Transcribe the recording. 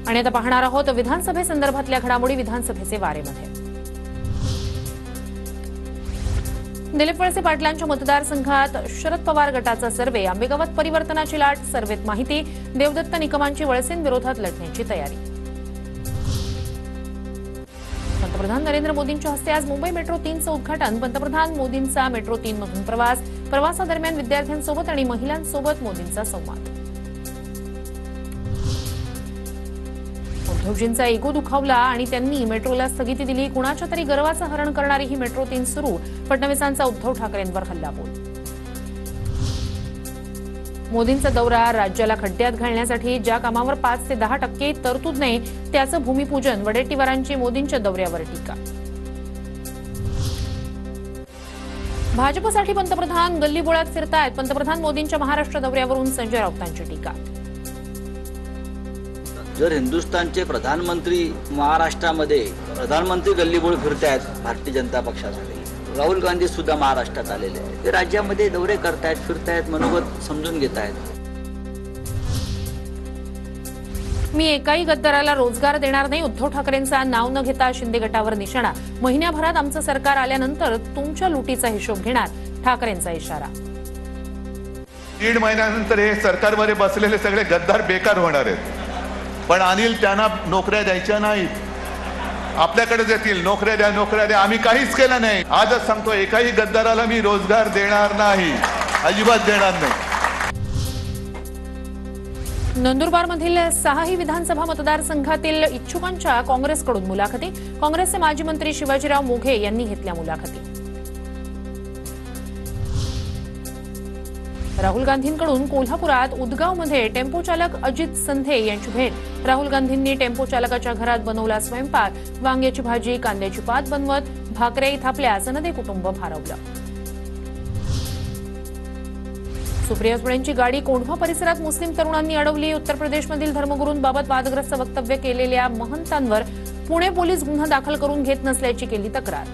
आणि आता पाहणार आहोत विधानसभेसंदर्भातल्या घडामोडी विधानसभेचे वारेमध्ये। दिलीप वळसे पाटलांच्या मतदारसंघात शरद पवार गटाचा सर्वे, आंबेगावात परिवर्तनाची लाट, सर्वेत माहिती, देवदत्त निकमांची वळसेंविरोधात लढण्याची तयारी। पंतप्रधान नरेंद्र मोदींच्या हस्ते आज मुंबई मेट्रो 3चं उद्घाटन। पंतप्रधान मोदींचा मेट्रो 3 मधून प्रवासादरम्यान विद्यार्थ्यांसोबत आणि महिलांसोबत मोदींचा संवाद। उद्धवजींचा इगो दुखावला आणि त्यांनी मेट्रोला स्थगिती दिली। कुणाच्या तरी गर्वाचं हरण करणारी ही मेट्रो 3 सुरू, फडणवीसांचा उद्धव ठाकरेंवर हल्लाबोल। मोदींचा दौरा, राज्याला खड्ड्यात घालण्यासाठी ज्या कामावर 5 ते 10% तरतूद नाही त्याचं भूमिपूजन, वडेट्टीवारांची मोदींच्या दौऱ्यावर टीका। भाजपसाठी पंतप्रधान गल्लीबोळात फिरतायत, पंतप्रधान मोदींच्या महाराष्ट्र दौऱ्यावरून संजय राऊतांची टीका। जर हिंदुस्थानचे प्रधानमंत्री महाराष्ट्रामध्ये प्रधानमंत्री गल्लीबोळ फिरतायत भारतीय जनता पक्षासाठी, राहुल गांधी सुद्धा महाराष्ट्रात आलेले आहेत, ते राज्यामध्ये दौरे करतायत, फिरतायत, मनोगत समजून घेतायत। मी एकाही गद्दाराला रोजगार देणार नाही, उद्धव ठाकरेंचा नाव न घेता शिंदे गटावर निशाणा। महिन्याभरात आमचं सरकार आल्यानंतर तुमच्या लुटीचा हिशोब घेणार, ठाकरेंचा इशारा। 1.5 महिन्यानंतर हे सरकारमध्ये बसलेले सगळे गद्दार बेकार होणार आहेत, पण अनिल त्यांना नोकऱ्या द्यायच्या नाहीत, आपल्याकडे देतील, नोकऱ्या द्या, नोकऱ्या द्या। आम्ही काहीच केलं नाही। आजच सांगतो, एकाही गद्दाराला मी रोजगार देणार नाही, अजिबात देणार नाही। नंदुरबारमधील 6ही विधानसभा मतदारसंघातील इच्छुकांच्या काँग्रेसकडून मुलाखती। काँग्रेसचे माजी मंत्री शिवाजीराव मोघे यांनी घेतल्या मुलाखती। राहुल गांधींकडून कोल्हापुरात उदगावमध्ये टेम्पो चालक अजित संधे यांची भेट। राहुल गांधींनी टेम्पो चालकाच्या घरात बनवला स्वयंपाक, वांग्याची भाजी, कांद्याची पात बनवत भाकऱ्याही थापल्या, सनदे कुटुंब भारावलं। सुप्रिया सुळेंची गाडी कोंढवा परिसरात मुस्लिम तरुणांनी अडवली। उत्तर प्रदेशमधील धर्मगुरूंबाबत वादग्रस्त वक्तव्य केलेल्या महंतांवर पुणे पोलीस गुन्हा दाखल करून घेत नसल्याची केली तक्रार।